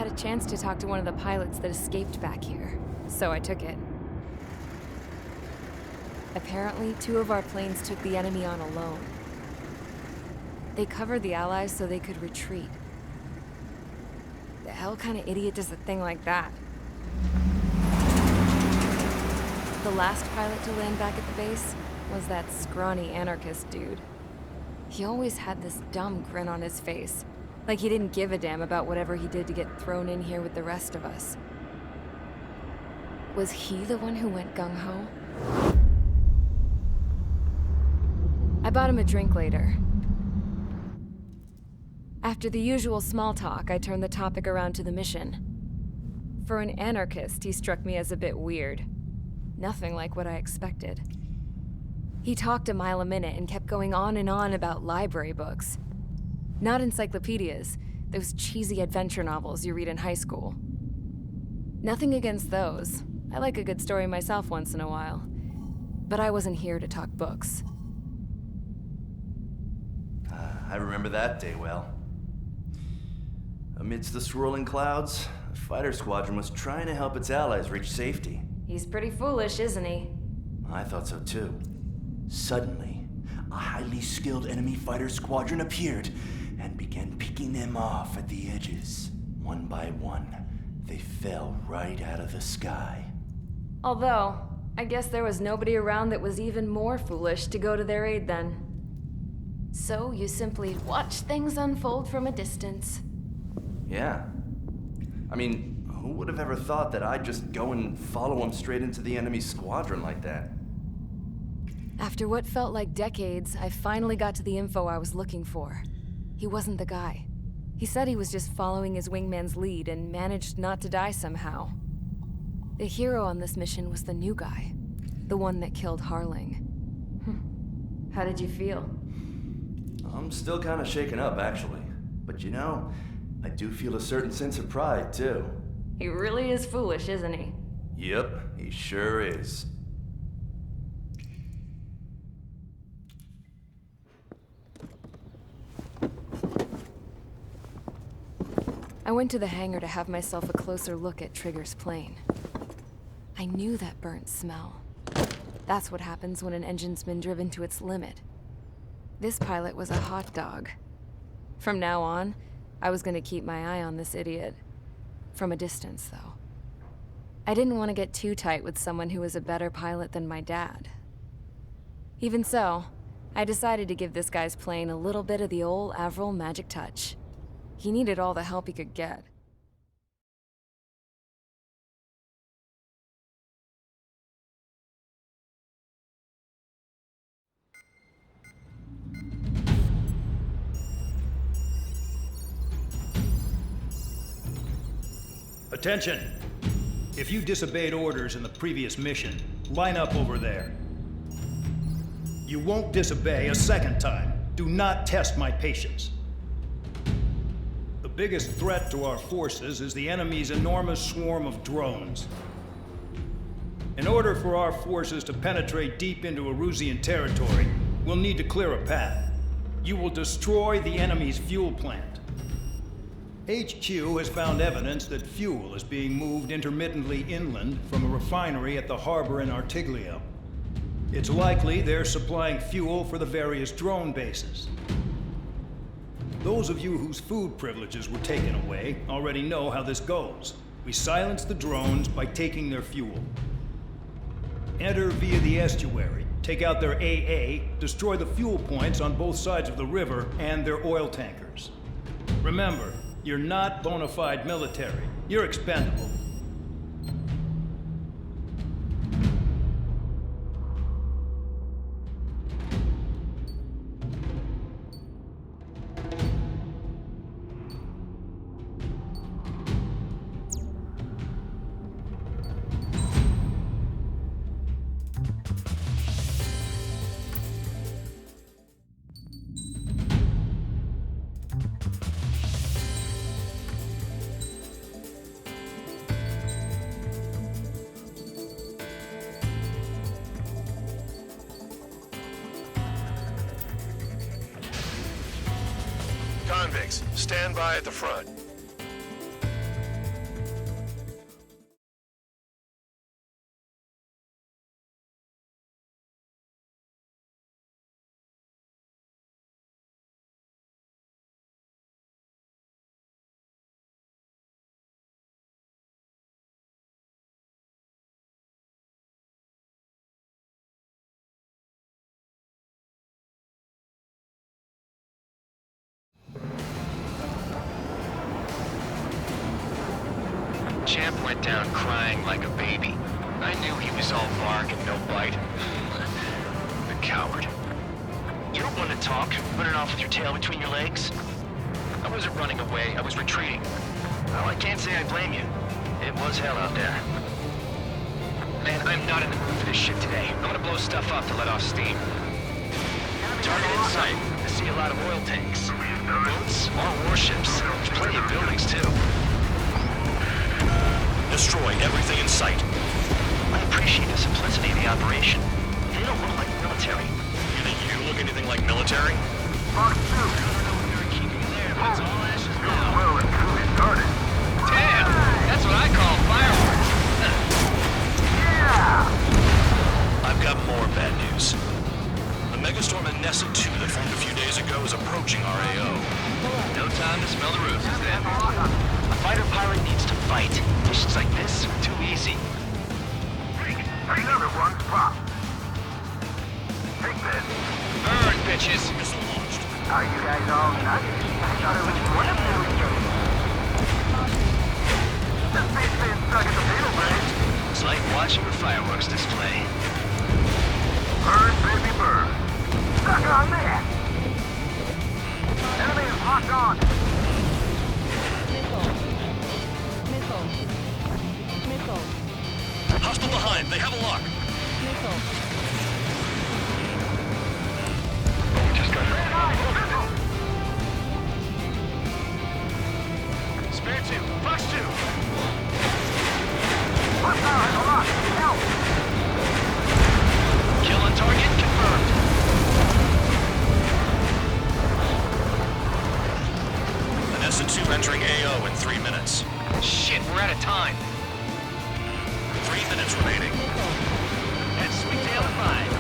had a chance to talk to one of the pilots that escaped back here, so I took it. Apparently, 2 of our planes took the enemy on alone. They covered the Allies so they could retreat. The hell kind of idiot does a thing like that? The last pilot to land back at the base was that scrawny anarchist dude. He always had this dumb grin on his face, like he didn't give a damn about whatever he did to get thrown in here with the rest of us. Was he the one who went gung-ho? I bought him a drink later. After the usual small talk, I turned the topic around to the mission. For an anarchist, he struck me as a bit weird. Nothing like what I expected. He talked a mile a minute and kept going on and on about library books. Not encyclopedias, those cheesy adventure novels you read in high school. Nothing against those. I like a good story myself once in a while. But I wasn't here to talk books. I remember that day well. Amidst the swirling clouds, the fighter squadron was trying to help its allies reach safety. He's pretty foolish, isn't he? I thought so too. Suddenly, a highly skilled enemy fighter squadron appeared and began picking them off at the edges. One by one, they fell right out of the sky. Although, I guess there was nobody around that was even more foolish to go to their aid then. So you simply watch things unfold from a distance. Yeah. I mean, who would have ever thought that I'd just go and follow him straight into the enemy squadron like that? After what felt like decades, I finally got to the info I was looking for. He wasn't the guy. He said he was just following his wingman's lead and managed not to die somehow. The hero on this mission was the new guy. The one that killed Harling. How did you feel? I'm still kind of shaken up, actually. But you know, I do feel a certain sense of pride, too. He really is foolish, isn't he? Yep, he sure is. I went to the hangar to have myself a closer look at Trigger's plane. I knew that burnt smell. That's what happens when an engine's been driven to its limit. This pilot was a hot dog. From now on, I was going to keep my eye on this idiot. From a distance, though. I didn't want to get too tight with someone who was a better pilot than my dad. Even so, I decided to give this guy's plane a little bit of the old Avril magic touch. He needed all the help he could get. Attention! If you disobeyed orders in the previous mission, line up over there. You won't disobey a second time. Do not test my patience. The biggest threat to our forces is the enemy's enormous swarm of drones. In order for our forces to penetrate deep into Erusian territory, we'll need to clear a path. You will destroy the enemy's fuel plant. HQ has found evidence that fuel is being moved intermittently inland from a refinery at the harbor in Artiglio. It's likely they're supplying fuel for the various drone bases. Those of you whose food privileges were taken away already know how this goes. We silence the drones by taking their fuel. Enter via the estuary, take out their AA, destroy the fuel points on both sides of the river and their oil tankers. Remember, you're not bona fide military. You're expendable. Convicts, stand by at the front. Champ went down crying like a baby. I knew he was all bark and no bite. The coward. You don't want to talk, running off with your tail between your legs? I wasn't running away, I was retreating. Well, I can't say I blame you. It was hell out there. Man, I'm not in the mood for this shit today. I'm gonna blow stuff up to let off steam. Target in sight. I see a lot of oil tanks. Boats, more warships. There's plenty of buildings, too. Destroy everything in sight. I appreciate the simplicity of the operation. They don't look like military. You think you look anything like military? I don't know if they're keeping you there, but it's all ashes now. Well, it's truly started. Damn! That's what I call fireworks. I've got more bad news. The megastorm at Nessa 2 that formed a few days ago is approaching our AO. No time to smell the roses, then. A fighter pilot needs to fight. Missions like this are too easy. Another one's popped. Take this. Burn, bitches! Missile launched. Are you guys all nuts? I thought it was one of them. The space been stuck in the middle, man. It's like watching a fireworks display. Burn, baby, burn. Stuck on that. Enemy is locked on. Hostile behind. They have a lock. Spare two. Fox two. Hostile has a lock. Help. Kill on target confirmed. The Nessa 2 entering AO in 3 minutes. Shit, we're out of time. 3 minutes remaining. That's sweet tail at 5.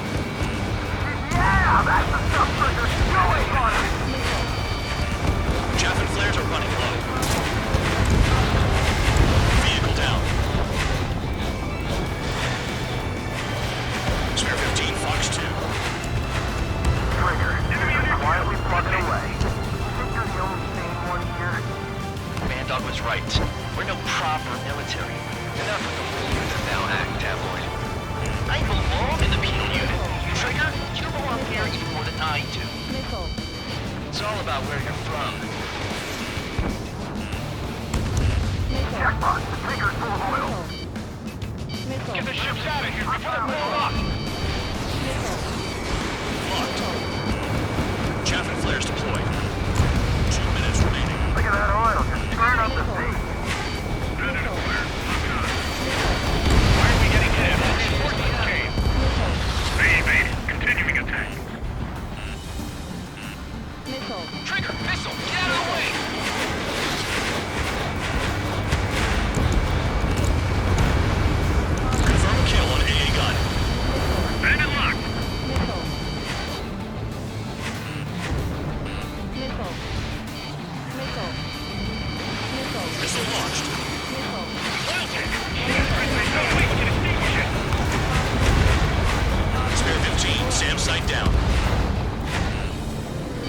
Yeah, that's the stuff trigger. Go away, Connor. Chaff and flares are running low. Vehicle down. Spare 15, Fox 2. Trigger. Quietly plugging away. Think you're the only sane one here? Mad Dog was right. We're no proper military. Enough with the whole unit now act, tabloid. I belong in the penal unit. Trigger, you belong here even more than I do. It's all about where you're from. Jackpot. The Trigger's full of oil. Get the ships out of here before they blow up! Locked. Chaff and flares deployed. 2 minutes remaining. Look at that oil. Just burn up the sea. Why are we getting hit? Reinforcements came. Base, continuing attack. Trigger, missile, get out of the way! Confirm a kill on AA gun. Bandit locked. Missile launched. Oil tank. No way we can extinguish it. Spare 15, SAM sight down.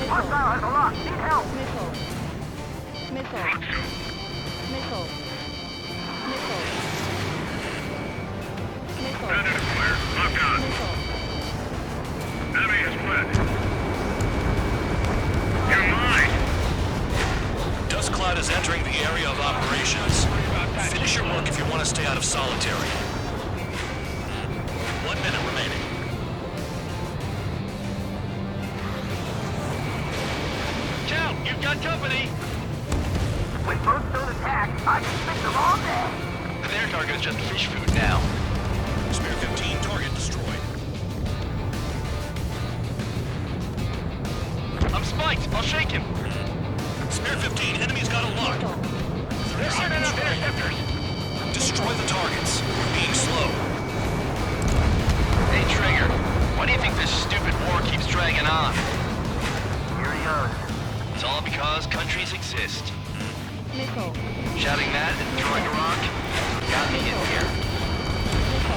Hostile has a lock. Need help. Bandit acquired. Locked on. Enemy has fled. You're mine. Dust cloud is entering the area of operations. Finish your work if you want to stay out of solitary. 1 minute remaining. Count, you've got company! When boats don't attack, I can fix them all day. Their cargo's just fish food now. Spare 15, target destroyed. I'm spiked, I'll shake him. Spare 15, enemy's got a lock. They're sending up interceptors. Destroy the targets. We're being slow. Hey, Trigger, why do you think this stupid war keeps dragging on? Here he goes. It's all because countries exist. Shouting that and throwing a rock got me in here.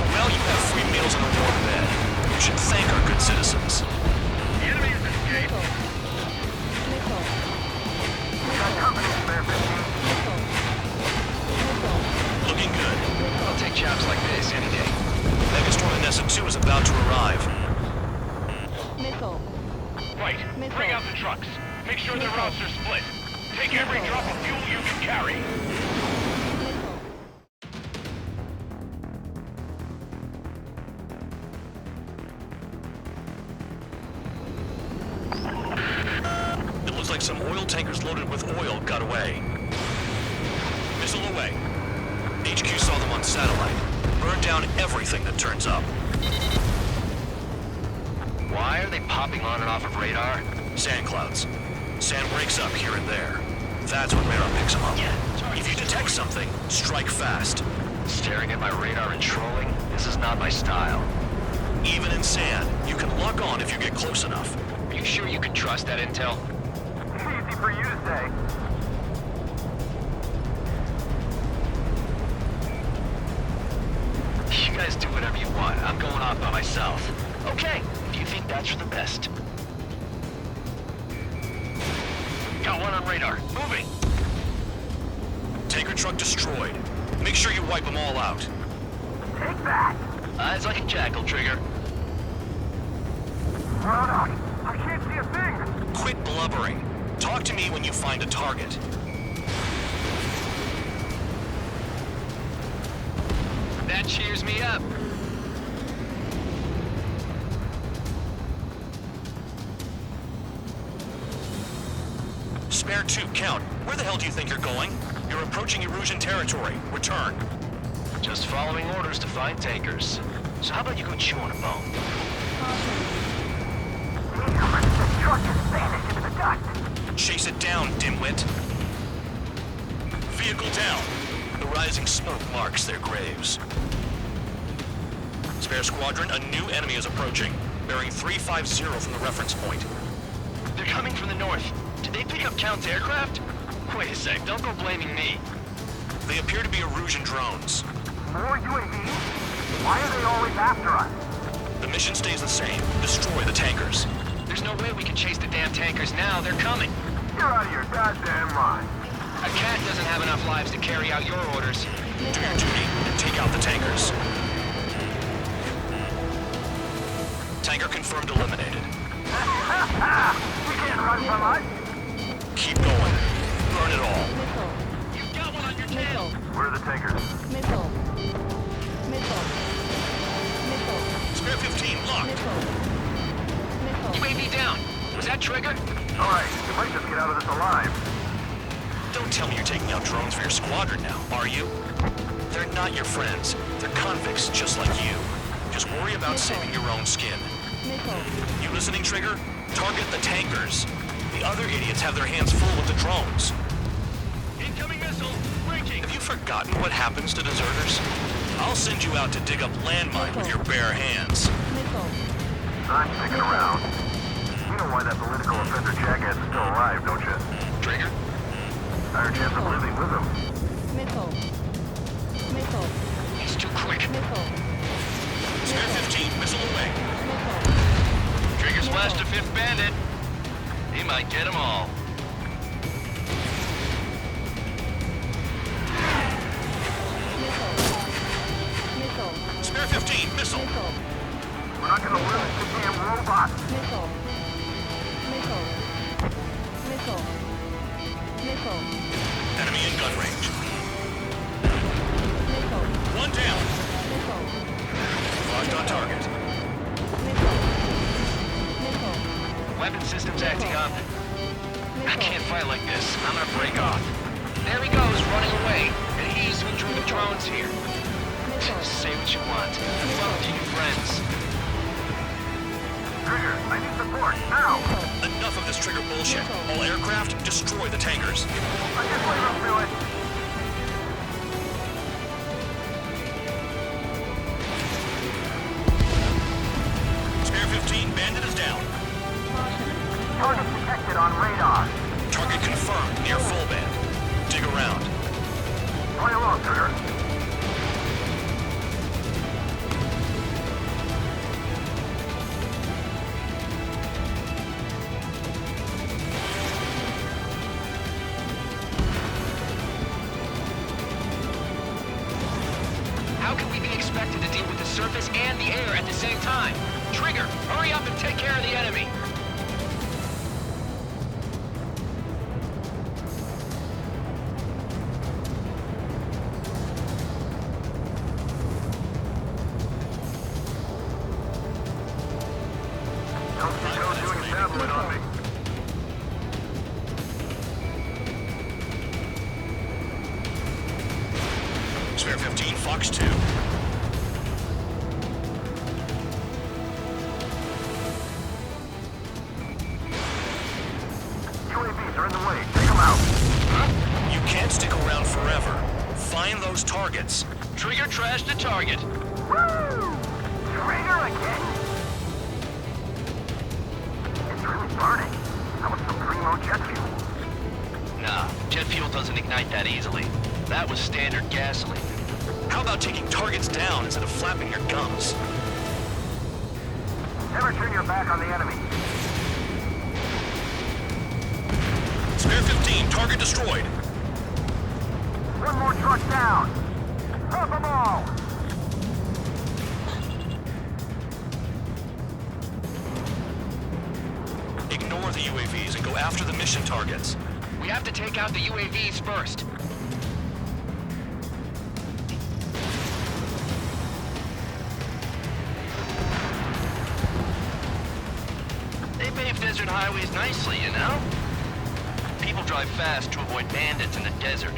Well, you have free meals and a warm bed. You should thank our good citizens. The enemy has escaped. Got company, spare 15. Looking good. chaps like this any day. Megastorm and Nessa 2 is about to arrive. Missile. Right. Bring out the trucks. Make sure their routes are split. Take every drop of fuel you can carry. It looks like some oil tankers loaded with oil got away. Missile away. HQ saw them on satellite. Burn down everything that turns up. Why are they popping on and off of radar? Sand clouds. Sand breaks up here and there. That's when radar picks them up. If you detect something, strike fast. Staring at my radar and trolling? This is not my style. Even in sand, you can lock on if you get close enough. Are you sure you can trust that intel? Easy for you to say. You guys do whatever you want. I'm going off by myself. Okay, if you think that's for the best. Got one on radar. Moving. Tanker truck destroyed. Make sure you wipe them all out. Take that. Eyes like a jackal, Trigger. Hold on. I can't see a thing. Quit blubbering. Talk to me when you find a target. That cheers me up. Spare 2, count. Where the hell do you think you're going? You're approaching Erusian territory. Return. Just following orders to find tankers. So how about you go chew on a bone? Damn, the truck is vanished into the dust. Chase it down, dimwit. Vehicle down. The rising smoke marks their graves. Spare squadron, a new enemy is approaching. Bearing 350 from the reference point. They're coming from the north. Did they pick up Count's aircraft? Wait a sec, don't go blaming me. They appear to be Erusian drones. More UAVs? Why are they always after us? The mission stays the same. Destroy the tankers. There's no way we can chase the damn tankers now. They're coming. You're out of your goddamn mind. A cat doesn't have enough lives to carry out your orders. Do your duty and take out the tankers. Tanker confirmed eliminated. We can't run from us. Keep going. Burn it all. Missile. You've got one on your tail. Where are the tankers? Missile. Missile. Missile. Spare 15, locked. Missile. Missile. UAV down. Was that Trigger? All right, you might just get out of this alive. Don't tell me you're taking out drones for your squadron now, are you? They're not your friends. They're convicts just like you. Just worry about saving your own skin. Missile. You listening, Trigger? Target the tankers. The other idiots have their hands full with the drones. Incoming missile. Breaking. Have you forgotten what happens to deserters? I'll send you out to dig up landmine with your bare hands. Missile. I'm sticking around. You know why that political offender jackass is still alive, don't you? Trigger? Higher chance of living with him. Missile. Missile. He's too quick. Missile. Spare 15, missile away. Missile. Trigger splashed a fifth bandit. He might get them all. Missile. Missile. Spare 15, missile. Missile. We're not gonna lose the damn robot. Missile. Missile. Missile. Missile. Enemy in gun range. Missile. One down. Missile. Locked on target. Missile. Missile. Weapon systems acting up. I Missile. can't fight like this. I'm gonna break off. There he goes, running away. And he's who drew the drones here. Missile. Say what you want. Have fun with your new friends. Trigger, I need support, now. Enough of this Trigger bullshit. All aircraft, destroy the tankers. I just let him do it. Spare 15, bandit is down. Target detected on radar. Target confirmed near full band. Dig around. Play along, Trigger. How can we space and the air at the same time. Trigger, hurry up and take care of the enemy. Don't you go doing tablet on me. Spare 15, Fox 2. UAVs are in the way. Take them out. You can't stick around forever. Find those targets. Trigger trash the target. Woo! Trigger again. It's really burning. That was some primo jet fuel. Nah, jet fuel doesn't ignite that easily. That was standard gasoline. How about taking targets down instead of flapping your gums? Never turn your back on the enemy. Spare 15, target destroyed. One more truck down. Pop them all. Ignore the UAVs and go after the mission targets. We have to take out the UAVs first. They pave desert highways nicely, you know? People drive fast to avoid bandits in the desert.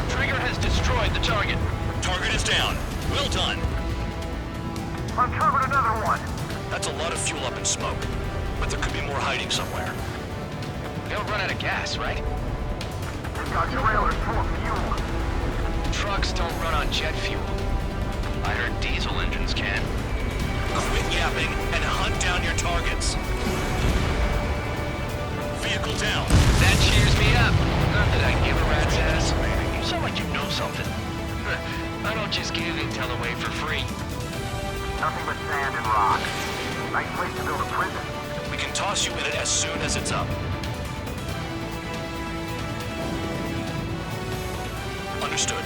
Trigger has destroyed the target. Target is down. Well done. Uncovered another one. That's a lot of fuel up in smoke. But there could be more hiding somewhere. They'll run out of gas, right? They've got trailers full of fuel. Trucks don't run on jet fuel. I heard diesel engines can. Quit yapping and hunt down your targets. Vehicle down. That cheers me up. Not that I give a rat's ass. You sound like you know something. I don't just give intel away for free. Nothing but sand and rock. Nice place to build a prison. We can toss you in it as soon as it's up. Understood.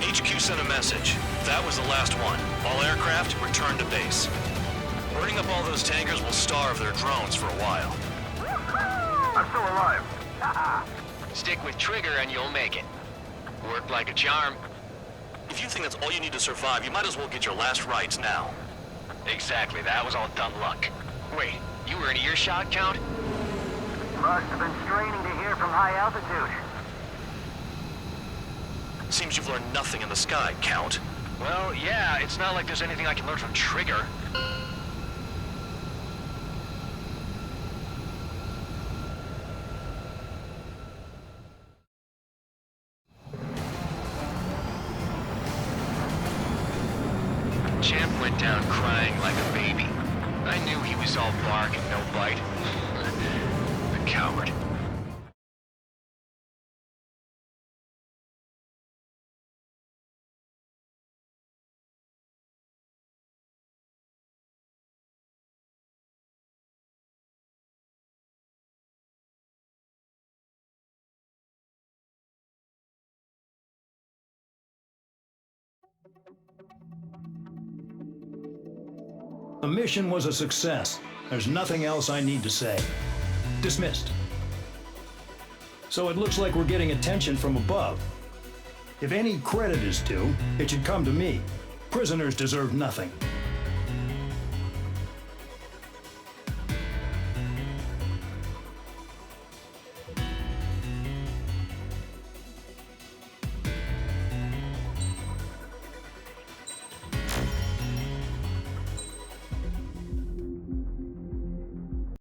HQ sent a message. That was the last one. All aircraft, return to base. Burning up all those tankers will starve their drones for a while. I'm still alive. Stick with Trigger and you'll make it. Work like a charm. If you think that's all you need to survive, you might as well get your last rites now. Exactly, that was all dumb luck. Wait, you were in earshot, Count? Must have been straining to hear from high altitude. Seems you've learned nothing in the sky, Count. Well, yeah, it's not like there's anything I can learn from Trigger. Champ went down crying like a baby. I knew he was all bark and no bite. The coward. The mission was a success. There's nothing else I need to say. Dismissed. So it looks like we're getting attention from above. If any credit is due, it should come to me. Prisoners deserve nothing.